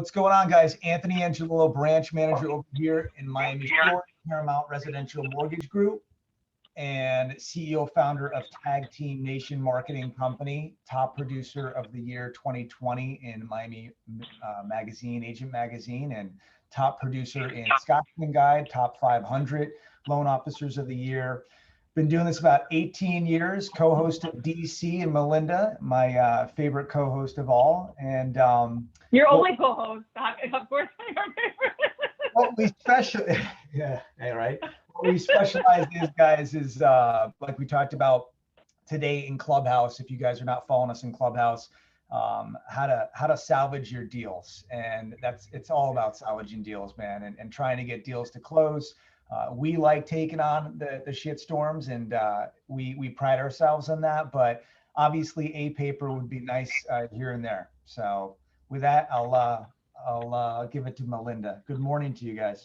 What's going on, guys? Anthony Angelillo, branch manager over here in Miami, Florida, Paramount Residential Mortgage Group, and CEO founder of Tag Team Nation Marketing Company, top producer of the year 2020 in Miami Magazine, Agent Magazine, and top producer in Scotsman Guide, top 500 loan officers of the year. Been doing this about 18 years, co-host of DC and Melinda, my favorite co-host of all. And your only co-host, of course, your favorite. What we right. What we specialize in, guys, is like we talked about today in Clubhouse. If you guys are not following us in Clubhouse, how to salvage your deals, and it's all about salvaging deals, man, and trying to get deals to close. We like taking on the shit storms, and we pride ourselves on that. But obviously, a paper would be nice here and there. So with that, I'll give it to Melinda. Good morning to you guys.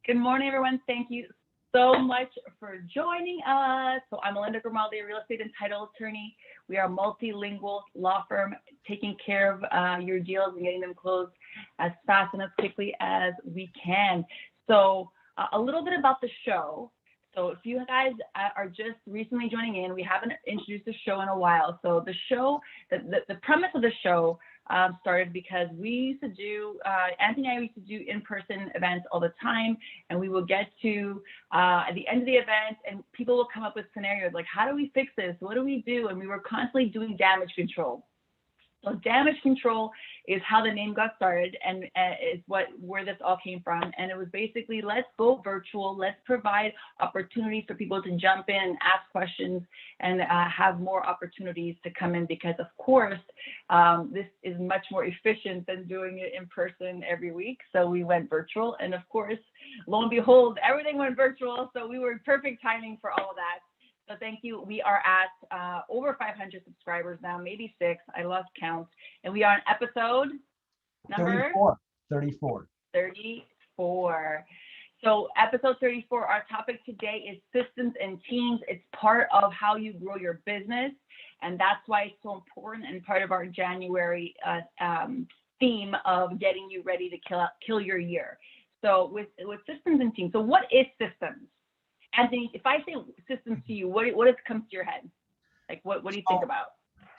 Good morning, everyone. Thank you so much for joining us. So I'm Melinda Grimaldi, a real estate and title attorney. We are a multilingual law firm taking care of your deals and getting them closed as fast and as quickly as we can. So a little bit about the show. So if you guys are just recently joining in, we haven't introduced the show in a while. So the show, the premise of the show started because we used to do, Anthony and I used to do in-person events all the time, and we will get to at the end of the event, and people will come up with scenarios like, how do we fix this? What do we do? And we were constantly doing damage control. So damage control is how the name got started, and is where this all came from. And it was basically, let's go virtual. Let's provide opportunities for people to jump in, ask questions, and have more opportunities to come in, because of course, this is much more efficient than doing it in person every week. So we went virtual, and of course, lo and behold, everything went virtual. So we were perfect timing for all of that. So thank you. We are at over 500 subscribers now, maybe 6. I lost count. And we are on episode number 34. So episode 34, our topic today is systems and teams. It's part of how you grow your business. And that's why it's so important, and part of our January theme of getting you ready to kill your year. So with systems and teams. So what is systems? Anthony, if I say systems to you, what comes to your head? Like, what do you think about?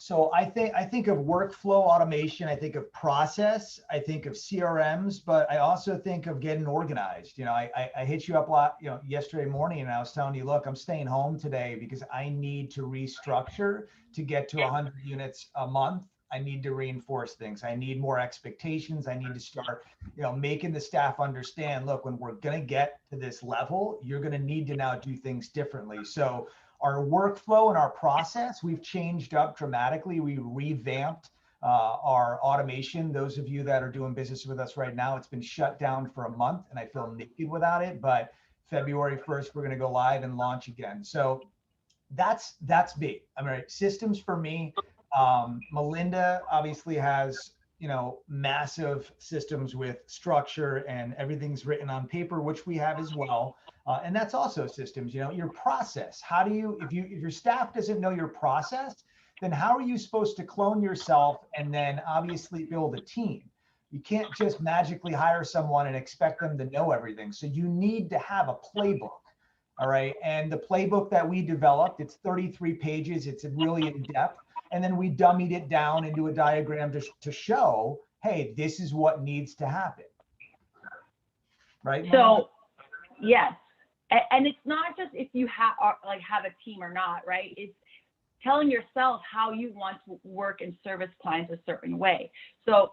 So I think of workflow automation. I think of process. I think of CRMs, but I also think of getting organized. You know, I hit you up a lot, yesterday morning, and I was telling you, look, I'm staying home today because I need to restructure to get to 100 units a month. I need to reinforce things. I need more expectations. I need to start, making the staff understand, look, when we're going to get to this level, you're going to need to now do things differently. So our workflow and our process, we've changed up dramatically. We revamped our automation. Those of you that are doing business with us right now, it's been shut down for a month, and I feel naked without it. But February 1st, we're going to go live and launch again. So that's big. I mean, systems for me. Melinda obviously has, massive systems with structure, and everything's written on paper, which we have as well. And that's also systems, your process. How do you, if your staff doesn't know your process, then how are you supposed to clone yourself and then obviously build a team? You can't just magically hire someone and expect them to know everything. So you need to have a playbook. All right. And the playbook that we developed, it's 33 pages. It's really in depth. And then we dummied it down into a diagram to show, hey, this is what needs to happen. Right? So, yes. And it's not just if you have a team or not, right? It's telling yourself how you want to work and service clients a certain way. So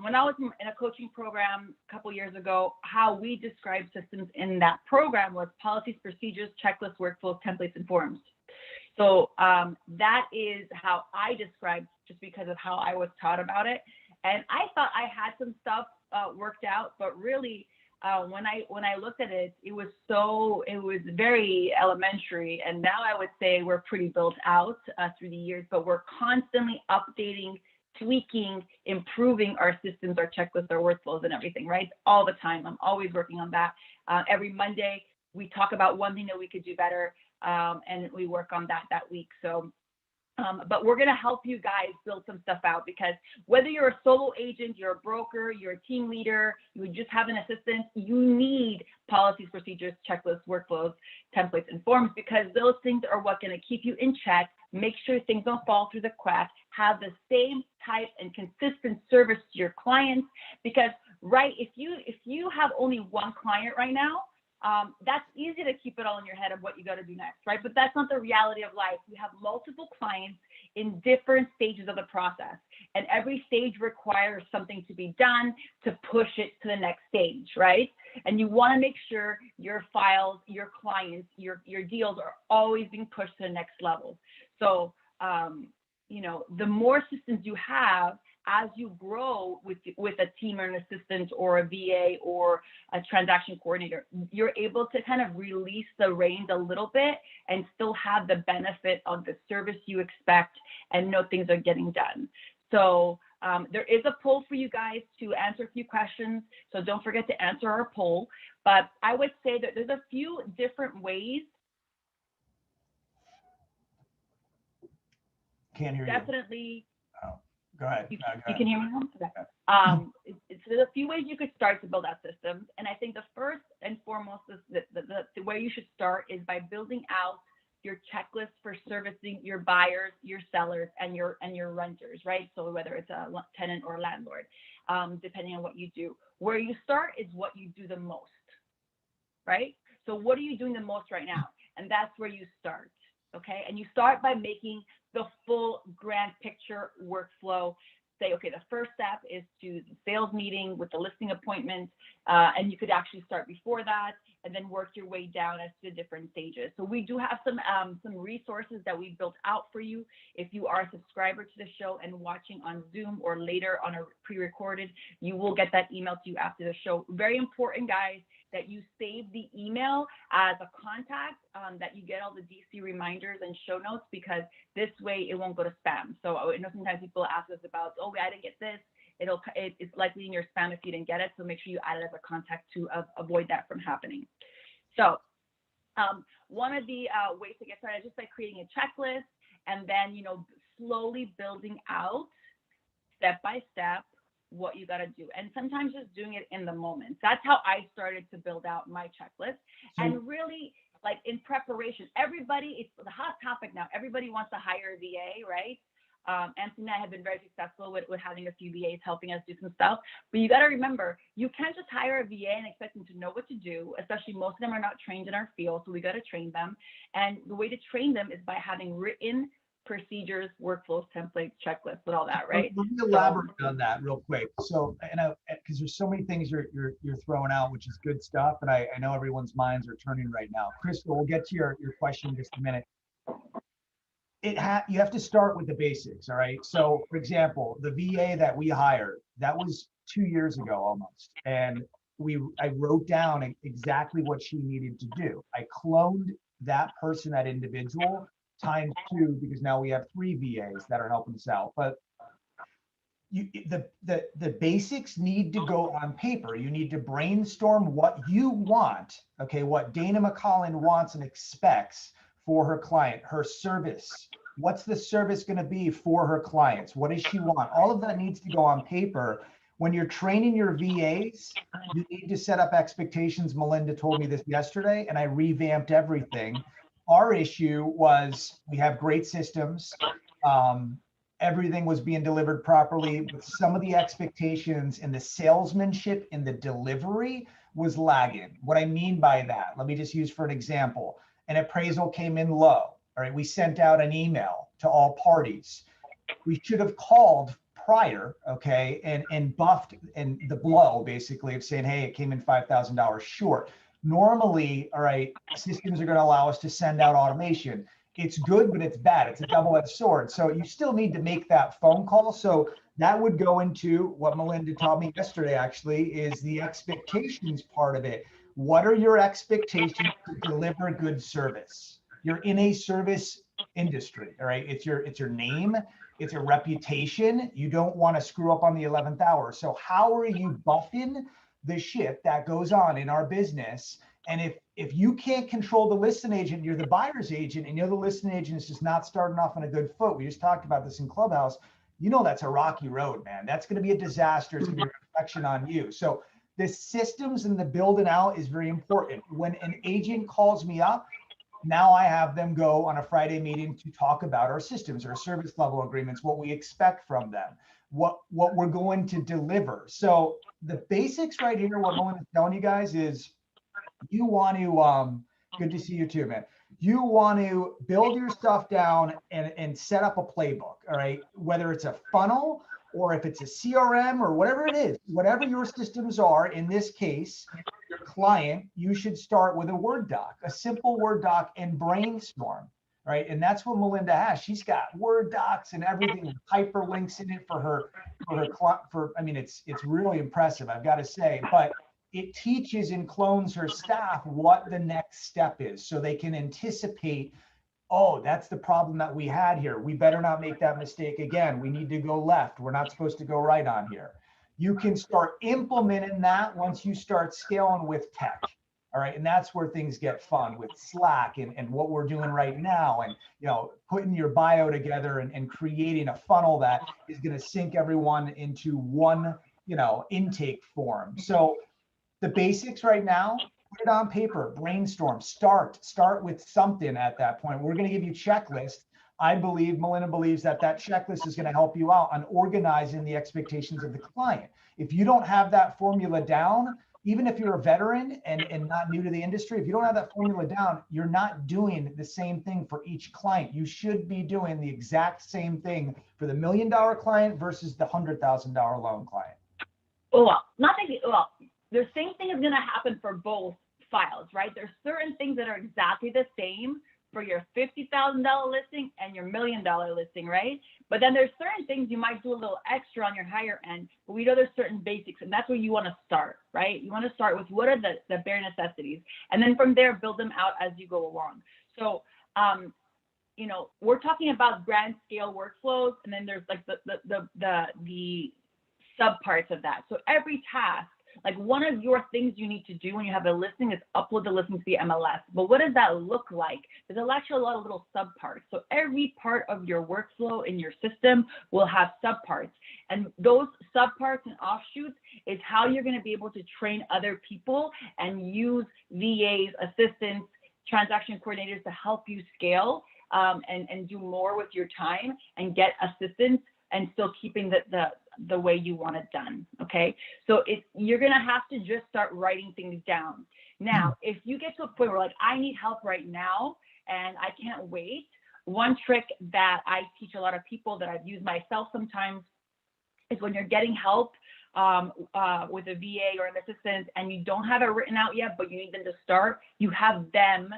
when I was in a coaching program a couple years ago, how we described systems in that program was policies, procedures, checklists, workflows, templates, and forms. So that is how I described, just because of how I was taught about it. And I thought I had some stuff worked out, but really when I looked at it, it was very elementary. And now I would say we're pretty built out through the years, but we're constantly updating, tweaking, improving our systems, our checklists, our workflows, and everything, right? All the time. I'm always working on that. Every Monday, we talk about one thing that we could do better. And we work on that week. So But we're going to help you guys build some stuff out, because whether you're a solo agent, you're a broker, you're a team leader, you just have an assistant, you need policies, procedures, checklists, workflows, templates, and forms, because those things are what going to keep you in check, make sure things don't fall through the cracks, have the same type and consistent service to your clients. Because, right, if you have only one client right now, that's easy to keep it all in your head of what you got to do next, right? But that's not the reality of life. We have multiple clients in different stages of the process, and every stage requires something to be done to push it to the next stage, right? And you want to make sure your files, your clients, your deals are always being pushed to the next level. So, you know, the more systems you have, as you grow with a team or an assistant or a VA or a transaction coordinator, you're able to kind of release the reins a little bit and still have the benefit of the service you expect and know things are getting done. So there is a poll for you guys to answer a few questions. So don't forget to answer our poll. But I would say that there's a few different ways. Can't hear you. Definitely. Oh, go ahead. You, go you ahead. can hear me now? Okay. There's a few ways you could start to build out systems. And I think the first and foremost is the way you should start is by building out your checklist for servicing your buyers, your sellers, and your renters, right? So whether it's a tenant or landlord, depending on what you do. Where you start is what you do the most, right? So what are you doing the most right now? And that's where you start, okay? And you start by making the full grand picture workflow. Say, okay, the first step is to the sales meeting with the listing appointment, and you could actually start before that and then work your way down as to the different stages. So we do have some resources that we built out for you. If you are a subscriber to the show and watching on Zoom or later on a pre-recorded, you will get that email to you after the show. Very important, guys, that you save the email as a contact, that you get all the DC reminders and show notes, because this way it won't go to spam. So I know sometimes people ask us about, oh, I didn't get this. It's likely in your spam if you didn't get it. So make sure you add it as a contact to avoid that from happening. So one of the ways to get started is just by creating a checklist, and then, you know, slowly building out step by step what you got to do, and sometimes just doing it in the moment. That's how I started to build out my checklist. And really, like, in preparation, it's the hot topic now. Everybody wants to hire a VA, right? Anthony and I have been very successful with having a few VAs helping us do some stuff. But you got to remember, you can't just hire a VA and expect them to know what to do, especially most of them are not trained in our field. So we got to train them. And the way to train them is by having written procedures, workflows, templates, checklists, with all that, right? Let me elaborate on that real quick. So, because there's so many things you're throwing out, which is good stuff, and I know everyone's minds are turning right now. Crystal, we'll get to your question in just a minute. You have to start with the basics, all right? So, for example, the VA that we hired, that was 2 years ago almost, and I wrote down exactly what she needed to do. I cloned that person, that individual, ×2, because now we have 3 VAs that are helping us out. But the basics need to go on paper. You need to brainstorm what you want, okay, what Dana McCollin wants and expects for her client, her service. What's the service going to be for her clients? What does she want? All of that needs to go on paper. When you're training your VAs, you need to set up expectations. Melinda told me this yesterday, and I revamped everything. Our issue was we have great systems. Everything was being delivered properly, but some of the expectations and the salesmanship in the delivery was lagging. What I mean by that, let me just use for an example. An appraisal came in low. All right, we sent out an email to all parties. We should have called prior, okay, and buffed and the blow basically of saying, hey, it came in $5,000 short. Normally, all right, systems are going to allow us to send out automation. It's good, but it's bad. It's a double-edged sword. So you still need to make that phone call. So that would go into what Melinda taught me yesterday, actually, is the expectations part of it. What are your expectations to deliver good service? You're in a service industry, all right? It's your name, it's a reputation. You don't want to screw up on the 11th hour. So how are you buffing the shit that goes on in our business And if you can't control the listing agent, you're the buyer's agent, and you're the listing agent is just not starting off on a good foot. We just talked about this in Clubhouse. You know, that's a rocky road, man. That's going to be a disaster. It's going to be a reflection on you. So the systems and the building out is very important. When an agent calls me up, now I have them go on a Friday meeting to talk about our systems, our service level agreements, what we expect from them, what we're going to deliver. So the basics right here, what Melinda's telling you guys is, you want to, good to see you too, man. You want to build your stuff down and set up a playbook, all right? Whether it's a funnel or if it's a CRM or whatever it is, whatever your systems are, in this case, your client, you should start with a Word doc, a simple Word doc, and brainstorm, right? And that's what Melinda has. She's got Word docs and everything with hyperlinks in it I mean, it's really impressive, I've got to say, but it teaches and clones her staff what the next step is, so they can anticipate, oh, that's the problem that we had here. We better not make that mistake again. We need to go left. We're not supposed to go right on here. You can start implementing that once you start scaling with tech. All right. And that's where things get fun with Slack and what we're doing right now. And, you know, putting your bio together and creating a funnel that is going to sync everyone into one, you know, intake form. So the basics right now, put it on paper, brainstorm, start with something at that point. We're going to give you checklists. I believe, Melinda believes that checklist is going to help you out on organizing the expectations of the client. If you don't have that formula down, even if you're a veteran and not new to the industry, if you don't have that formula down, you're not doing the same thing for each client. You should be doing the exact same thing for the $1 million client versus the $100,000 loan client. Well, the same thing is going to happen for both files, right? There's certain things that are exactly the same for your $50,000 listing and your $1 million listing, right? But then there's certain things you might do a little extra on your higher end, but we know there's certain basics, and that's where you want to start, right? You want to start with what are the bare necessities, and then from there build them out as you go along. So, you know, we're talking about grand scale workflows, and then there's like the sub parts of that. So every task, like one of your things you need to do when you have a listing is upload the listing to the MLS. But what does that look like? There's actually a lot of little subparts. So every part of your workflow in your system will have subparts. And those subparts and offshoots is how you're going to be able to train other people and use VAs, assistants, transaction coordinators to help you scale and do more with your time and get assistance and still keeping the way you want it done, okay? So you're gonna have to just start writing things down. Now, if you get to a point where like, I need help right now and I can't wait, one trick that I teach a lot of people that I've used myself sometimes is when you're getting help with a VA or an assistant and you don't have it written out yet, but you need them to start, you have them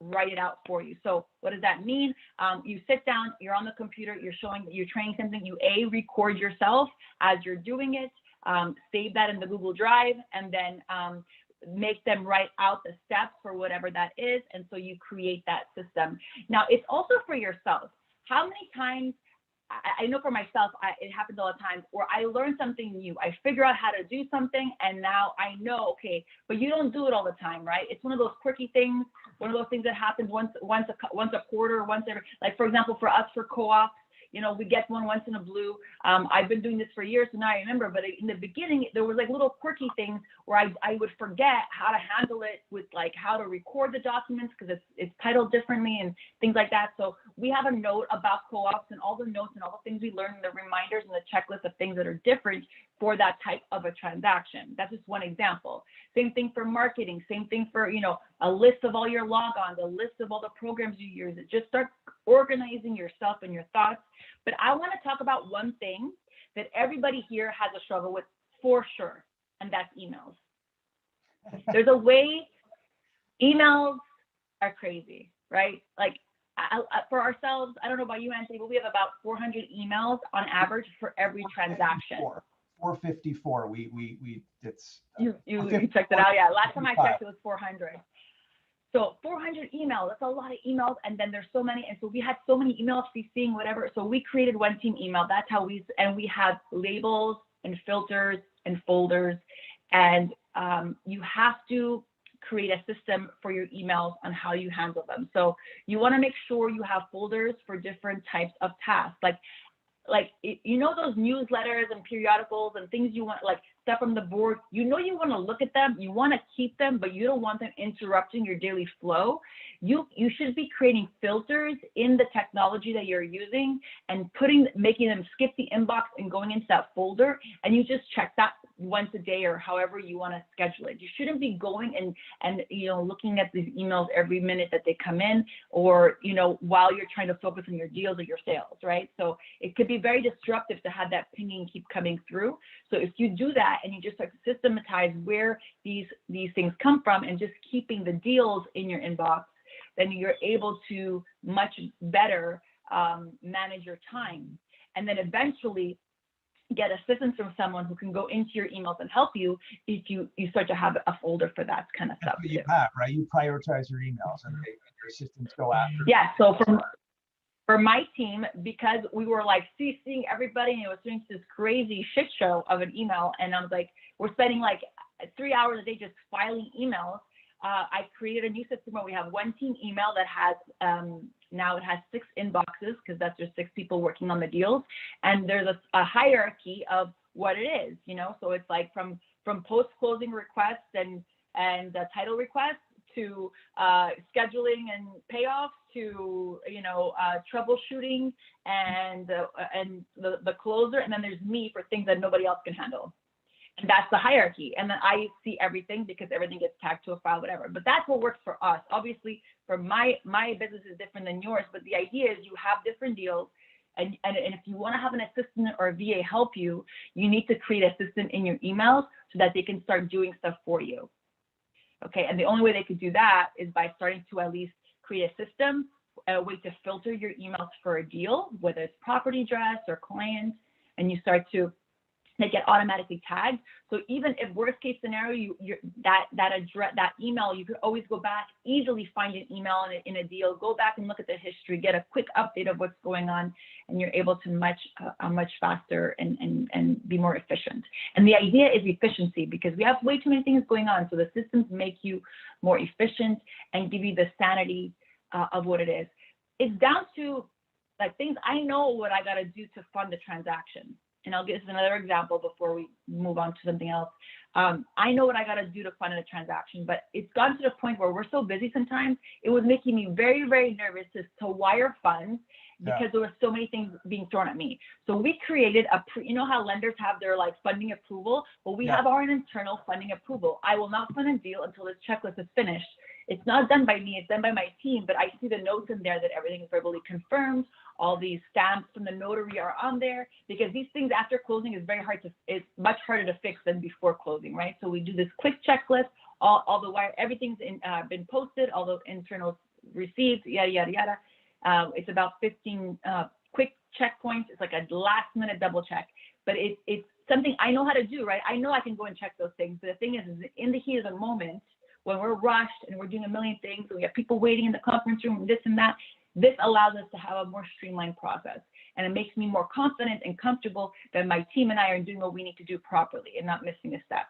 write it out for you. So what does that mean? You sit down, you're on the computer, you're showing that you're training something, you record yourself as you're doing it, save that in the Google Drive, and then make them write out the steps for whatever that is. And so you create that system. Now it's also for yourself. How many times, I know for myself, it happens all the time where I learn something new. I figure out how to do something and now I know, okay, but you don't do it all the time, right? It's one of those quirky things, one of those things that happens once a quarter, once every, like for example, for us, for co-ops, you know, we get one once in a blue. I've been doing this for years, so now I remember, but in the beginning, there was like little quirky things where I would forget how to handle it with like how to record the documents because it's titled differently and things like that. So we have a note about co-ops and all the notes and all the things we learned and the reminders and the checklist of things that are different for that type of a transaction. That's just one example. Same thing for marketing, same thing for, you know, a list of all your logons, a list of all the programs you use. Just start organizing yourself and your thoughts. But I want to talk about one thing that everybody here has a struggle with for sure, and that's emails. There's a way, emails are crazy, right? Like for ourselves, I don't know about you, Anthony, but we have about 400 emails on average for every transaction. 454. It's you checked it out. Yeah, last time I checked it was 400. So 400 emails, that's a lot of emails. And then there's so many. And so we had so many emails, seeing whatever. So we created one team email. That's how we have labels and filters and folders. And you have to create a system for your emails on how you handle them. So you want to make sure you have folders for different types of tasks, like you know, those newsletters and periodicals and things you want, like stuff from the board, you know, you want to look at them, you want to keep them, but you don't want them interrupting your daily flow. You should be creating filters in the technology that you're using and making them skip the inbox and going into that folder, and you just check that once a day or however you want to schedule it. You shouldn't be going and you know, looking at these emails every minute that they come in, or you know, while you're trying to focus on your deals or your sales, right? So it could be very disruptive to have that pinging keep coming through. So if you do that and you just start to systematize where these things come from and just keeping the deals in your inbox, then you're able to much better manage your time. And then eventually get assistance from someone who can go into your emails and help you if you start to have a folder for that kind of stuff. That's what you have, right? You prioritize your emails and your assistants go after. Yeah, so for my team, because we were like CCing everybody and it was doing this crazy shit show of an email, and I was like, we're spending like 3 hours a day just filing emails. I created a new system where we have one team email that has, now it has 6 inboxes, because that's just 6 people working on the deals. And there's a hierarchy of what it is, you know? So it's like from post-closing requests and title requests to scheduling and payoffs to, you know, troubleshooting and the closer. And then there's me for things that nobody else can handle. And that's the hierarchy. And then I see everything because everything gets tagged to a file, whatever. But that's what works for us. Obviously, for my business is different than yours. But the idea is you have different deals. And if you want to have an assistant or a VA help you, you need to create a system in your emails so that they can start doing stuff for you. Okay. And the only way they could do that is by starting to at least create a system, a way to filter your emails for a deal, whether it's property address or client, and you start to, they get automatically tagged. So even if worst case scenario, that email, you could always go back, easily find an email in a deal, go back and look at the history, get a quick update of what's going on, and you're able to much faster and be more efficient. And the idea is efficiency, because we have way too many things going on. So the systems make you more efficient and give you the sanity of what it is. It's down to like things, I know what I got to do to fund a transaction. And I'll give another example before we move on to something else. I know what I got to do to fund a transaction, but it's gotten to the point where we're so busy sometimes, it was making me very, very nervous to wire funds because there were so many things being thrown at me. So we created you know how lenders have their like funding approval? Well, we have our internal funding approval. I will not fund a deal until this checklist is finished. It's not done by me, it's done by my team, but I see the notes in there that everything is verbally confirmed. All these stamps from the notary are on there, because these things after closing is very hard it's much harder to fix than before closing, right? So we do this quick checklist, all the wire, everything's been posted, all those internal receipts, yada, yada, yada. It's about 15 quick checkpoints. It's like a last minute double check, but it's something I know how to do, right? I know I can go and check those things. But the thing is in the heat of the moment, when we're rushed and we're doing a million things, and we have people waiting in the conference room, this and that, this allows us to have a more streamlined process. And it makes me more confident and comfortable that my team and I are doing what we need to do properly and not missing a step.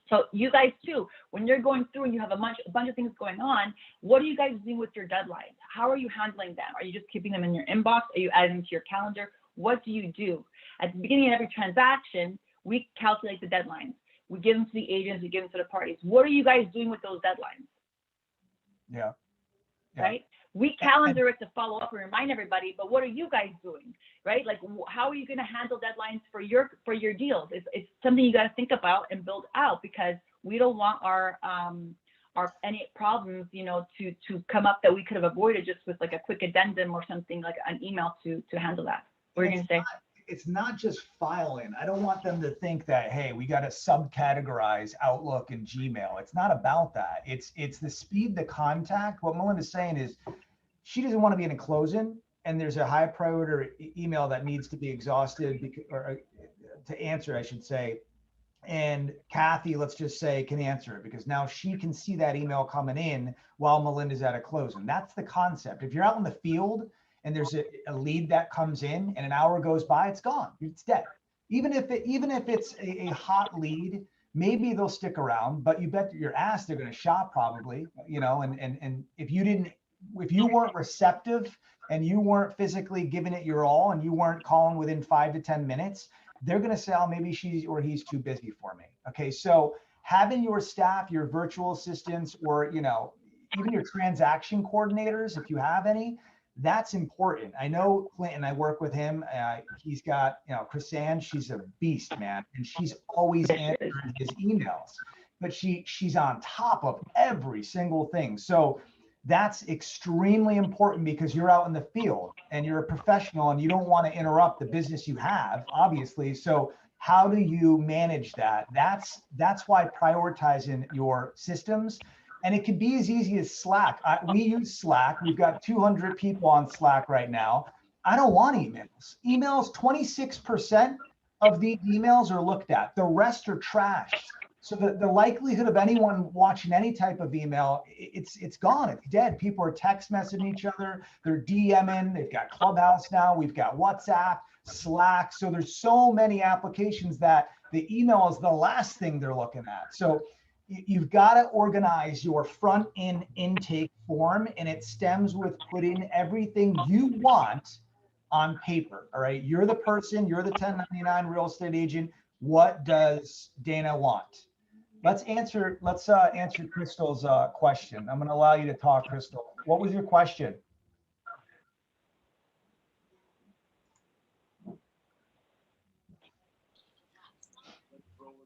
So you guys too, when you're going through and you have a bunch of things going on, what are you guys doing with your deadlines? How are you handling them? Are you just keeping them in your inbox? Are you adding them to your calendar? What do you do? At the beginning of every transaction, we calculate the deadlines. We give them to the agents, we give them to the parties. What are you guys doing with those deadlines? Yeah. Right? We calendar it to follow up and remind everybody, but what are you guys doing? Right? Like, how are you going to handle deadlines for your deals? It's something you got to think about and build out, because we don't want our any problems, you know, to come up that we could have avoided just with like a quick addendum or something, like an email to handle that. What are you going to say? It's not just filing. I don't want them to think that, hey, we got to subcategorize Outlook and Gmail. It's not about that. It's the speed to contact. What Melinda's saying is she doesn't want to be in a closing, and there's a high priority email that needs to be exhausted or to answer, I should say. And Kathy, let's just say, can answer it, because now she can see that email coming in while Melinda's at a closing. That's the concept. If you're out in the field and there's a lead that comes in and an hour goes by, it's gone. It's dead. Even if it's a hot lead maybe they'll stick around, but you bet your ass they're going to shop probably, you know, and if you weren't receptive and you weren't physically giving it your all and you weren't calling within 5 to 10 minutes, they're going to say, oh, maybe she's or he's too busy for me. Okay. So having your staff, your virtual assistants, or, you know, even your transaction coordinators, if you have any, that's important. I know Clinton, I work with him. He's got, you know, Chrisanne, she's a beast, man. And she's always answering his emails, but she's on top of every single thing. So that's extremely important because you're out in the field and you're a professional and you don't want to interrupt the business you have, obviously. So how do you manage that? That's why prioritizing your systems. And it can be as easy as Slack. We use Slack. We've got 200 people on Slack right now. I don't want emails. Emails, 26% of the emails are looked at. The rest are trashed. So the likelihood of anyone watching any type of email, it's gone. It's dead. People are text messaging each other. They're DMing. They've got Clubhouse now. We've got WhatsApp, Slack. So there's so many applications that the email is the last thing they're looking at. So you've got to organize your front end intake form, and it stems with putting everything you want on paper. All right. You're the person, you're the 1099 real estate agent. What does Dana want? Let's answer Crystal's question. I'm going to allow you to talk, Crystal. What was your question?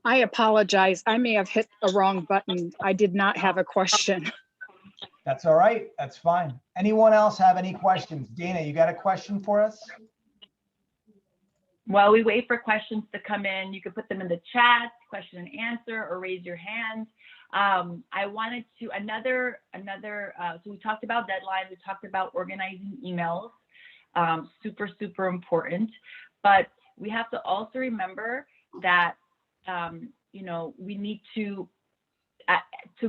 I apologize. I may have hit a wrong button. I did not have a question. That's all right. That's fine. Anyone else have any questions? Dana, you got a question for us? While we wait for questions to come in, you can put them in the chat, question and answer, or raise your hand. I wanted to, so we talked about deadlines, we talked about organizing emails, super, super important. But we have to also remember that, you know, we need to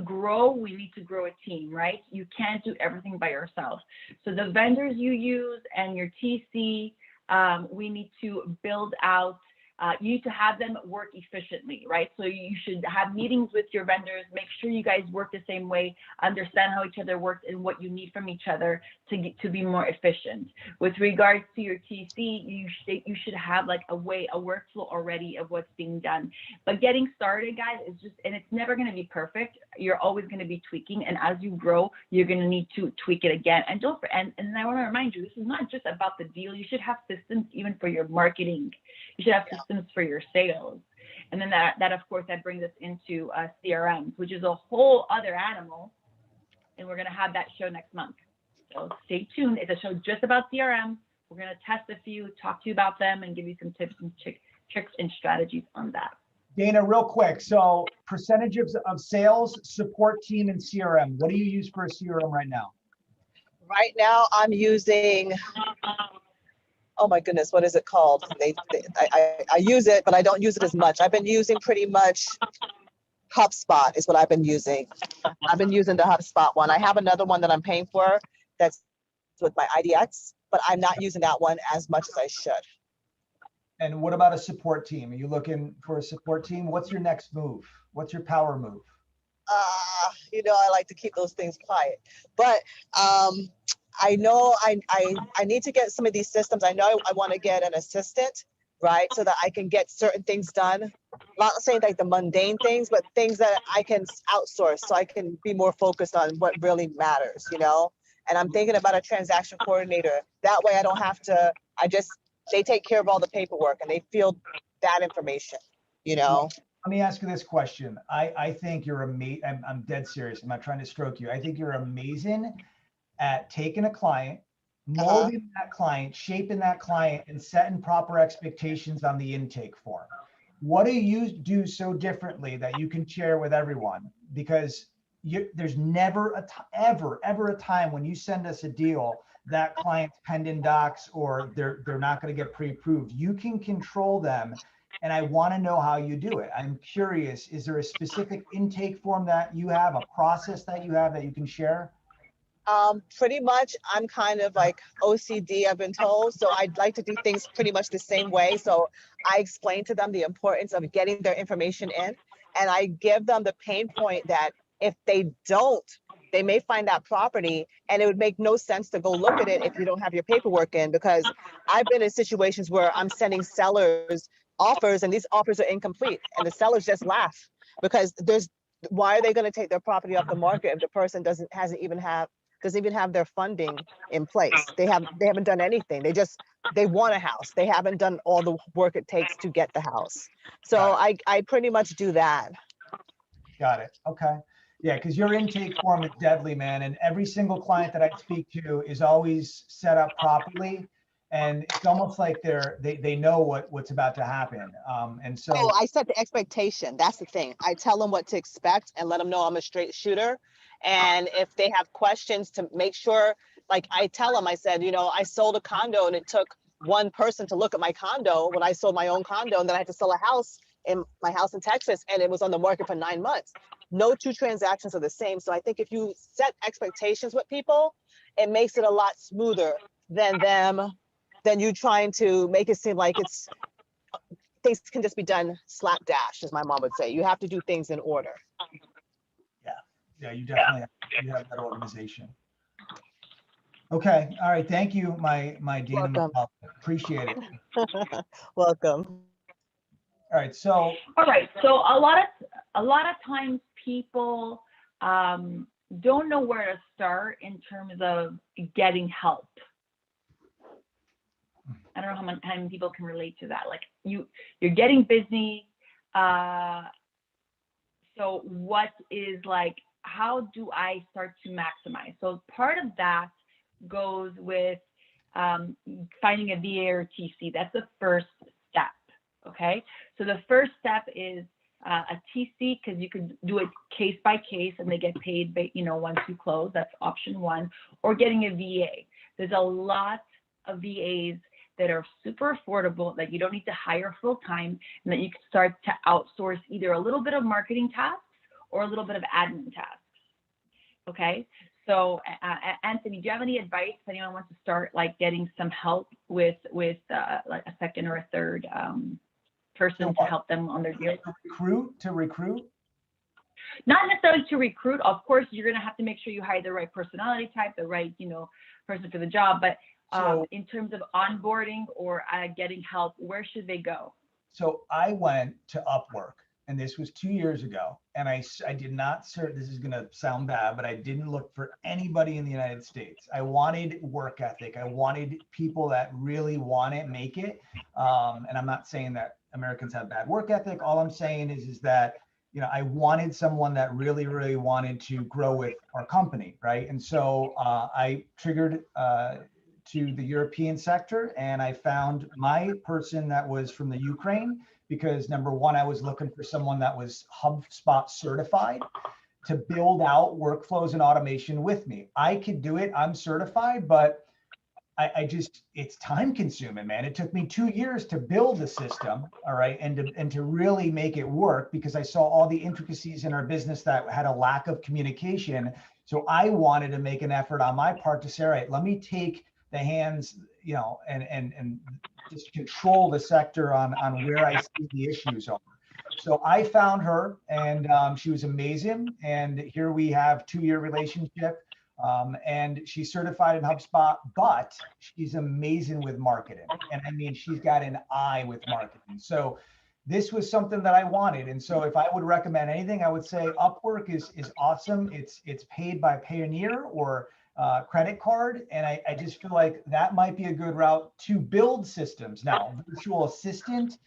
grow, we need to grow a team, right? You can't do everything by yourself. So the vendors you use and your TC, we need to build out, you need to have them work efficiently, right? So you should have meetings with your vendors, make sure you guys work the same way, understand how each other works and what you need from each other to be more efficient. With regards to your TC, you should have like a workflow already of what's being done. But getting started, guys, is just, and it's never going to be perfect. You're always going to be tweaking, and as you grow, you're going to need to tweak it again. And and I want to remind you, this is not just about the deal. You should have systems even for your marketing. You should have systems for your sales. And then that of course, that brings us into CRMs, which is a whole other animal. And we're going to have that show next month. So stay tuned. It's a show just about CRM. We're going to test a few, talk to you about them, and give you some tips and tricks and strategies on that. Dana, real quick. So percentage of sales, support team, and CRM. What do you use for a CRM right now? Right now, I'm using, oh my goodness, what is it called? I use it, but I don't use it as much. I've been using pretty much HubSpot is what I've been using. I've been using the HubSpot one. I have another one that I'm paying for that's with my IDX, but I'm not using that one as much as I should. And what about a support team? Are you looking for a support team? What's your next move? What's your power move? You know, I like to keep those things quiet, but I know I need to get some of these systems. I know I want to get an assistant, right? So that I can get certain things done. Not saying like the mundane things, but things that I can outsource so I can be more focused on what really matters, you know? And I'm thinking about a transaction coordinator. That way I don't have to, they take care of all the paperwork and they field that information, you know? Let me ask you this question. I think you're amazing. I'm dead serious. I'm not trying to stroke you. I think you're amazing at taking a client, molding that client, shaping that client, and setting proper expectations on the intake form. What do you do so differently that you can share with everyone? Because there's never ever a time when you send us a deal that client's penned in docs or they're not going to get pre-approved. You can control them. And I want to know how you do it. I'm curious, is there a specific intake form that you have, a process that you have that you can share? Pretty much, I'm kind of like OCD, I've been told. So I'd like to do things pretty much the same way. So I explain to them the importance of getting their information in, and I give them the pain point that if they don't, they may find that property and it would make no sense to go look at it if you don't have your paperwork in, because I've been in situations where I'm sending sellers offers and these offers are incomplete and the sellers just laugh because why are they going to take their property off the market if the person doesn't even have their funding in place? They haven't done anything. They want a house. They haven't done all the work it takes to get the house. So I pretty much do that. Got it. Okay. Yeah, because your intake form is deadly, man. And every single client that I speak to is always set up properly. And it's almost like they know what's about to happen. And so I set the expectation. That's the thing. I tell them what to expect and let them know I'm a straight shooter. And if they have questions, to make sure, like I tell them, I said, I sold a condo and it took one person to look at my condo when I sold my own condo, and then I had to sell my house in Texas, and it was on the market for 9 months. No two transactions are the same. So I think if you set expectations with people, it makes it a lot smoother than you trying to make it seem like things can just be done slapdash, as my mom would say. You have to do things in order. Yeah, you definitely have that organization. Okay, all right, thank you, my Dean. Appreciate it. Welcome. All right, so a lot of times people don't know where to start in terms of getting help. I don't know how many people can relate to that. Like you're getting busy. So what is like, how do I start to maximize? So part of that goes with finding a VA or TC. That's the first step. Okay. So the first step is a TC, because you can do it case by case and they get paid, once you close. That's option one. Or getting a VA. There's a lot of VAs that are super affordable, that you don't need to hire full time, and that you can start to outsource either a little bit of marketing tasks or a little bit of admin tasks. Okay. So Anthony, do you have any advice if anyone wants to start like getting some help with like a second or a third person to help them on their deal? To recruit? Not necessarily to recruit. Of course, you're going to have to make sure you hire the right personality type, the right, person for the job. But in terms of onboarding or getting help, where should they go? So I went to Upwork, and this was 2 years ago. And I did not search, this is going to sound bad, but I didn't look for anybody in the United States. I wanted work ethic. I wanted people that really want it, make it. And I'm not saying that Americans have bad work ethic. All I'm saying is that, I wanted someone that really, really wanted to grow with our company, right? And so I triggered to the European sector, and I found my person that was from the Ukraine, because number one, I was looking for someone that was HubSpot certified to build out workflows and automation with me. I could do it, I'm certified, but it's time consuming, man. It took me 2 years to build a system, all right, and to really make it work, because I saw all the intricacies in our business that had a lack of communication. So I wanted to make an effort on my part to say, all right, let me take the hands, and just control the sector on where I see the issues are. So I found her, and she was amazing. And here we have 2-year relationship. And she's certified in HubSpot, but she's amazing with marketing. And I mean, she's got an eye with marketing. So this was something that I wanted. And so if I would recommend anything, I would say Upwork is awesome. It's paid by Payoneer or credit card. And I just feel like that might be a good route to build systems. Now, virtual assistant,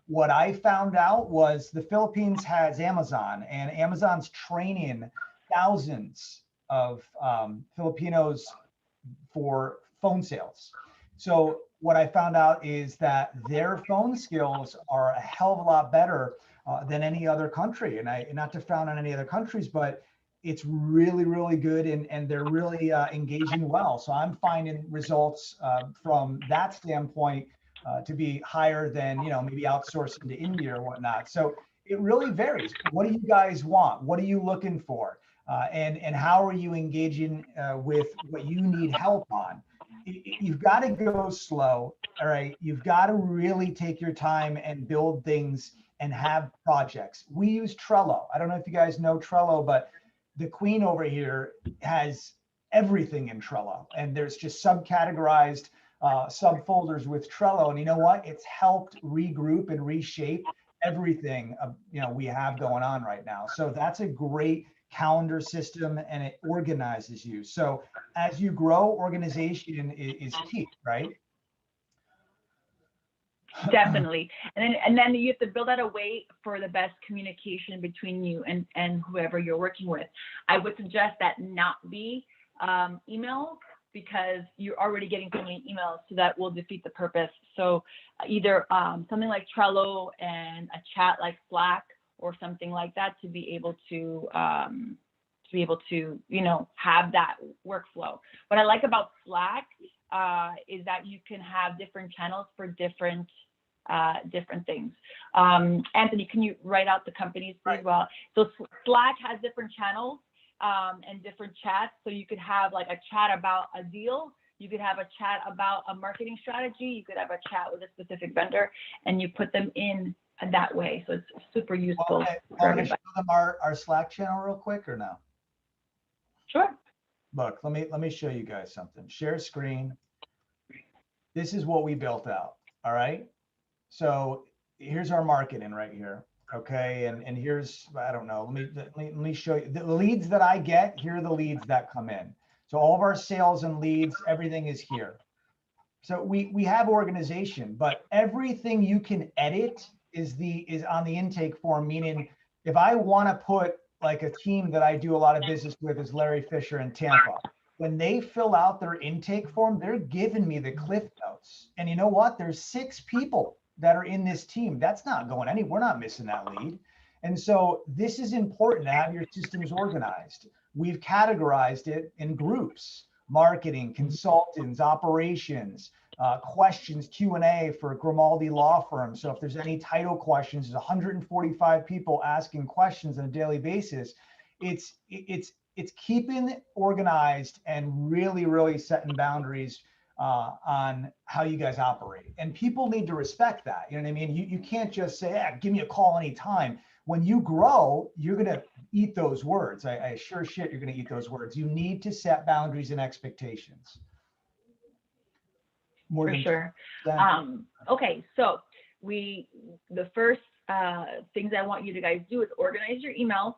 what I found out was the Philippines has Amazon, and Amazon's training thousands of Filipinos for phone sales. So what I found out is that their phone skills are a hell of a lot better than any other country. And not to frown on any other countries, but it's really, really good, and they're really engaging well. So I'm finding results from that standpoint to be higher than, maybe outsourcing to India or whatnot. So it really varies. What do you guys want? What are you looking for? and how are you engaging with what you need help on. You've got to go slow. All right. You've got to really take your time and build things and have projects. We use Trello. I don't know if you guys know Trello, but the queen over here has everything in Trello, and there's just subcategorized subfolders with Trello. And you know what? It's helped regroup and reshape everything we have going on right now. So that's a great calendar system, and it organizes you. So as you grow, organization is key, right? Definitely. And then you have to build out a way for the best communication between you and whoever you're working with. I would suggest that not be emails, because you're already getting so many emails, so that will defeat the purpose. So either something like Trello and a chat like Slack or something like that, to be able to have that workflow. What I like about Slack is that you can have different channels for different things. Anthony, can you write out the companies as well? So Slack has different channels and different chats. So you could have like a chat about a deal. You could have a chat about a marketing strategy. You could have a chat with a specific vendor, and you put them in that way. So it's super useful for everybody. Show them our Slack channel real quick, or no? Sure. Look, let me show you guys something. Share screen. This is what we built out. All right. So here's our marketing right here. Okay. And here's, I don't know, let me show you the leads that I get. Here are the leads that come in. So all of our sales and leads, everything is here. So we have organization, but everything you can edit is on the intake form. Meaning, if I want to put like a team that I do a lot of business with is Larry Fisher in Tampa. When they fill out their intake form, they're giving me the cliff notes. And you know what? There's 6 people that are in this team. That's not going anywhere. We're not missing that lead. And so this is important to have your systems organized. We've categorized it in groups: marketing, consultants, operations, questions, Q&A for Grimaldi Law Firm. So if there's any title questions, there's 145 people asking questions on a daily basis. It's keeping it organized and really setting boundaries on how you guys operate. And people need to respect that. You know what I mean? You can't just say, give me a call anytime. When you grow, you're going to eat those words. I sure shit, you're going to eat those words. You need to set boundaries and expectations. For sure. Okay, so the first things I want you to guys do is organize your emails,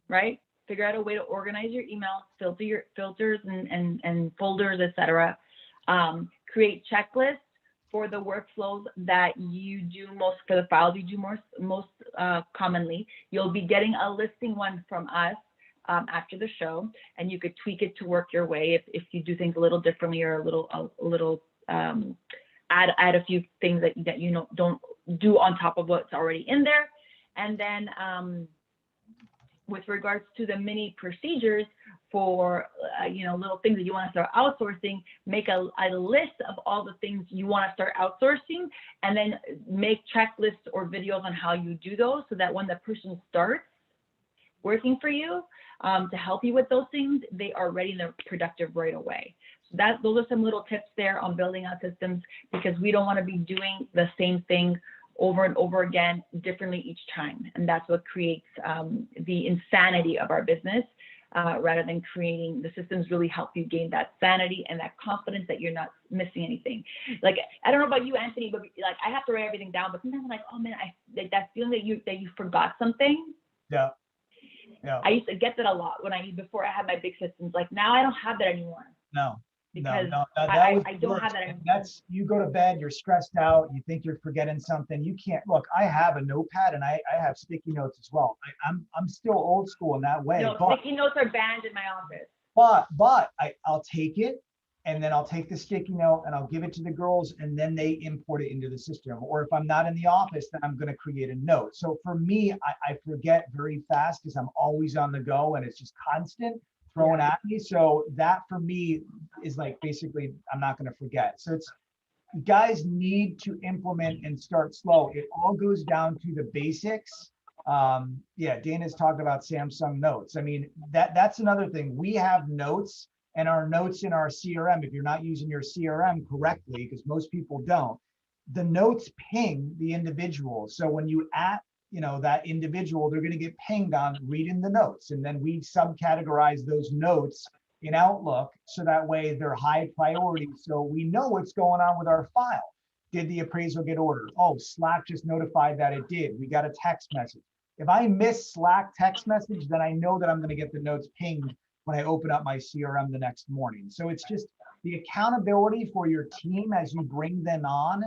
right? Figure out a way to organize your emails, filter your filters and folders, etc. Create checklists for the workflows that you do most, for the files you do most commonly. You'll be getting a listing one from us after the show, and you could tweak it to work your way if you do things a little differently, or a little add a few things that you don't do on top of what's already in there. And then with regards to the mini procedures for little things that you want to start outsourcing, make a list of all the things you want to start outsourcing, and then make checklists or videos on how you do those, so that when the person starts working for you to help you with those things, they are ready and they're productive right away. So those are some little tips there on building out systems, because we don't want to be doing the same thing over and over again differently each time. And that's what creates the insanity of our business, rather than creating the systems really help you gain that sanity and that confidence that you're not missing anything. Like, I don't know about you, Anthony, but like, I have to write everything down, but sometimes I'm like, oh man, like that feeling that you forgot something. Yeah. I used to get that a lot before I had my big systems. Like, now I don't have that anymore. No. Because I don't have that anymore. That's, you go to bed, you're stressed out, you think you're forgetting something. You can't look. I have a notepad and I have sticky notes as well. I'm still old school in that way. No, sticky notes are banned in my office. But I'll take it, and then I'll take the sticky note and I'll give it to the girls, and then they import it into the system. Or if I'm not in the office, then I'm going to create a note. So for me, I forget very fast because I'm always on the go and it's just constant thrown at me. So that for me is like, basically, I'm not going to forget. So it's, guys need to implement and start slow. It all goes down to the basics Yeah, Dana's talked about Samsung Notes. I mean, that's another thing. We have notes, and our notes in our CRM, if you're not using your CRM correctly, because most people don't, the notes ping the individual. So when you that individual, they're going to get pinged on reading the notes. And then we subcategorize those notes in Outlook, so that way they're high priority. So we know what's going on with our file. Did the appraisal get ordered? Oh, Slack just notified that it did. We got a text message. If I miss Slack text message, then I know that I'm going to get the notes pinged when I open up my CRM the next morning. So it's just the accountability for your team as you bring them on.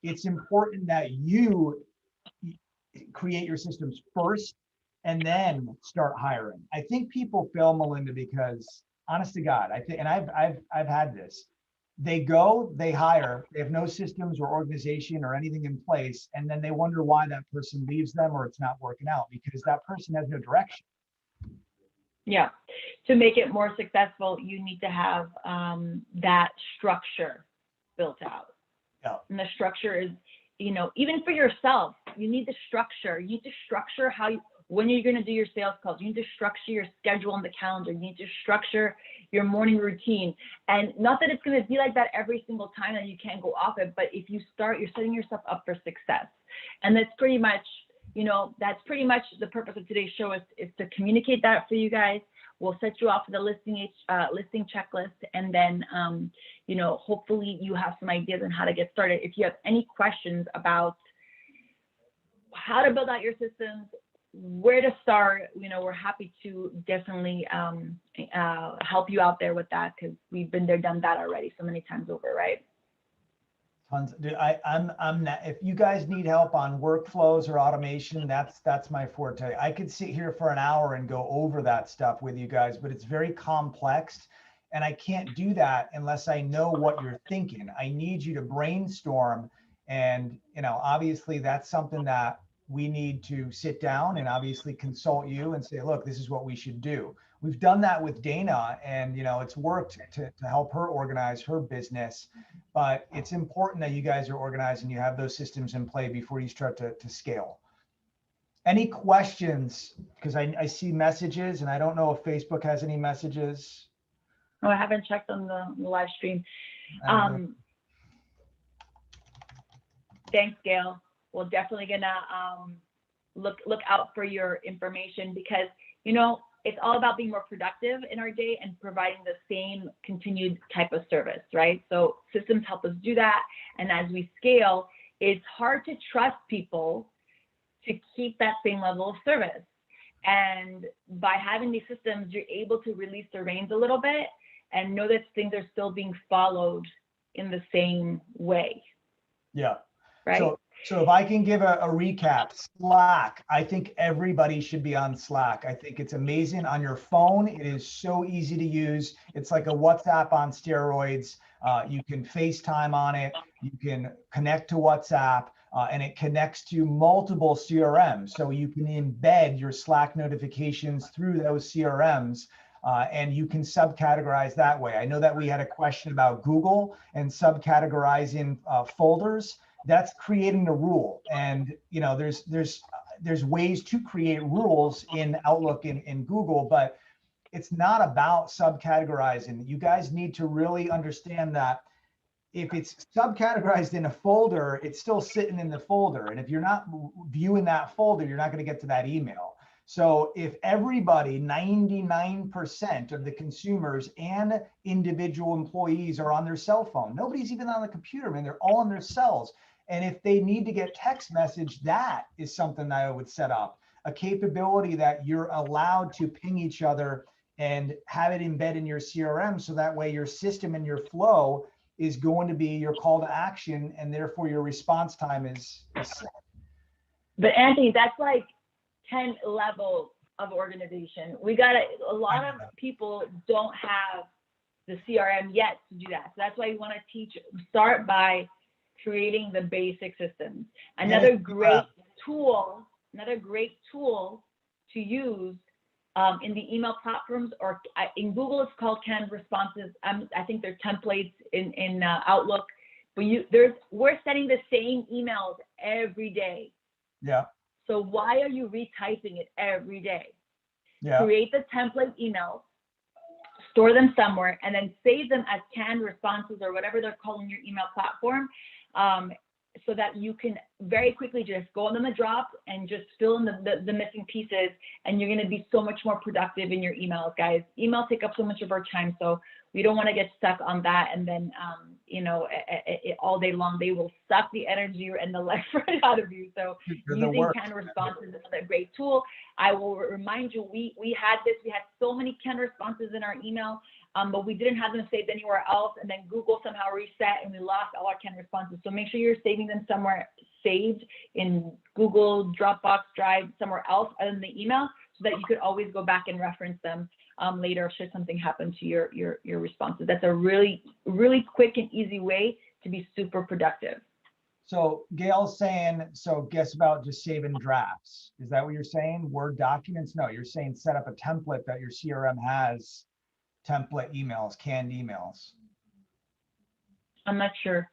It's important that you create your systems first and then start hiring. I think people fail, Melinda, because honest to God, I think, and I've had this. They go, they hire, they have no systems or organization or anything in place, and then they wonder why that person leaves them or it's not working out, because that person has no direction. Yeah. To make it more successful, you need to have that structure built out. Yeah. And the structure is, even for yourself, you need the structure. You need to structure when you're going to do your sales calls. You need to structure your schedule on the calendar. You need to structure your morning routine. And not that it's going to be like that every single time and you can't go off it, but if you start, you're setting yourself up for success. And that's pretty much, the purpose of today's show is to communicate that for you guys. We'll set you off for the listing checklist, and then, hopefully you have some ideas on how to get started. If you have any questions about how to build out your systems, where to start, we're happy to definitely help you out there with that, because we've been there, done that already so many times over, right? Tons. Dude, I'm not, if you guys need help on workflows or automation, that's my forte. I could sit here for an hour and go over that stuff with you guys, but it's very complex, and I can't do that unless I know what you're thinking. I need you to brainstorm, and obviously that's something that we need to sit down and obviously consult you and say, look, this is what we should do. We've done that with Dana, and it's worked to help her organize her business. But it's important that you guys are organized and you have those systems in play before you start to scale. Any questions? Because I see messages, and I don't know if Facebook has any messages. Oh, I haven't checked on the live stream. Thanks, Gail. We're definitely gonna look out for your information, because it's all about being more productive in our day and providing the same continued type of service, right? So systems help us do that. And as we scale, it's hard to trust people to keep that same level of service. And by having these systems, you're able to release the reins a little bit and know that things are still being followed in the same way. Yeah. Right. So if I can give a recap, Slack, I think everybody should be on Slack. I think it's amazing on your phone. It is so easy to use. It's like a WhatsApp on steroids. You can FaceTime on it. You can connect to WhatsApp, and it connects to multiple CRMs. So you can embed your Slack notifications through those CRMs. And you can subcategorize that way. I know that we had a question about Google and subcategorizing folders. That's creating a rule, and there's ways to create rules in Outlook and in Google, but it's not about subcategorizing. You guys need to really understand that if it's subcategorized in a folder, it's still sitting in the folder, and if you're not viewing that folder, you're not going to get to that email. So if everybody, 99% of the consumers and individual employees are on their cell phone, nobody's even on the computer, man, they're all on their cells. And if they need to get text message, that is something that I would set up, a capability that you're allowed to ping each other and have it embed in your CRM. So that way your system and your flow is going to be your call to action, and therefore your response time is set. But Anthony, that's like 10 levels of organization. A lot of people don't have the CRM yet to do that. So that's why you want to start by creating the basic systems. Another great tool to use in the email platforms, or in Google, it's called canned responses. I think they're templates in Outlook, but we're sending the same emails every day. Yeah. So why are you retyping it every day? Yeah. Create the template emails, store them somewhere, and then save them as canned responses or whatever they're calling your email platform, so that you can very quickly just go on the drop and just fill in the missing pieces, and you're going to be so much more productive in your emails, guys. Emails take up so much of our time, so we don't want to get stuck on that, and then all day long they will suck the energy and the life right out of you. So using canned responses is a great tool. I will remind you, we had so many canned responses in our email, but we didn't have them saved anywhere else, and then Google somehow reset and we lost all our canned responses. So make sure you're saving them somewhere saved in Google, Dropbox, Drive, somewhere else other than the email, so that you could always go back and reference them later should something happen to your responses. That's a really, really quick and easy way to be super productive. So Gail's saying, so guess about just saving drafts. Is that what you're saying? Word documents? No, you're saying set up a template that your CRM has, template emails, canned emails. I'm not sure.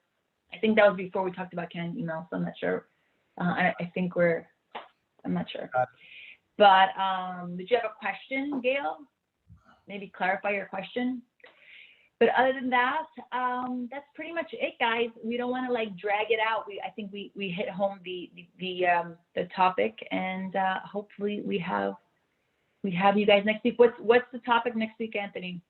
I think that was before we talked about canned emails. So I'm not sure. I think I'm not sure. But did you have a question, Gail? Maybe clarify your question. But other than that, that's pretty much it, guys. We don't want to like drag it out. I think we hit home the topic, and hopefully we have you guys next week. What's the topic next week, Anthony?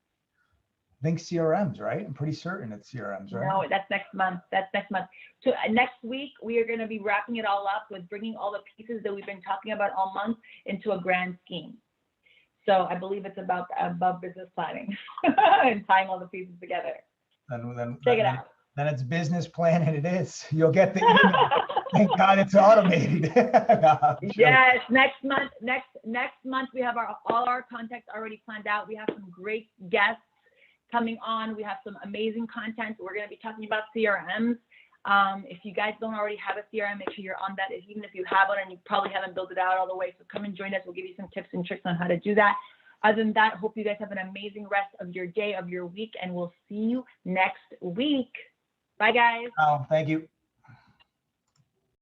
I think CRMs, right? I'm pretty certain it's CRMs, right? No, that's next month. That's next month. So next week, we are going to be wrapping it all up with bringing all the pieces that we've been talking about all month into a grand scheme. So I believe it's about business planning and tying all the pieces together. Then check it out. Then it's business plan, and it is. You'll get the email. Thank God it's automated. No, yes, next month we have all our contacts already planned out. We have some great guests coming on. We have some amazing content. We're going to be talking about CRMs. If you guys don't already have a CRM, make sure you're on that. Even if you have one and you probably haven't built it out all the way, so come and join us. We'll give you some tips and tricks on how to do that. Other than that, hope you guys have an amazing rest of your day, of your week, and we'll see you next week. Bye, guys. Oh, thank you.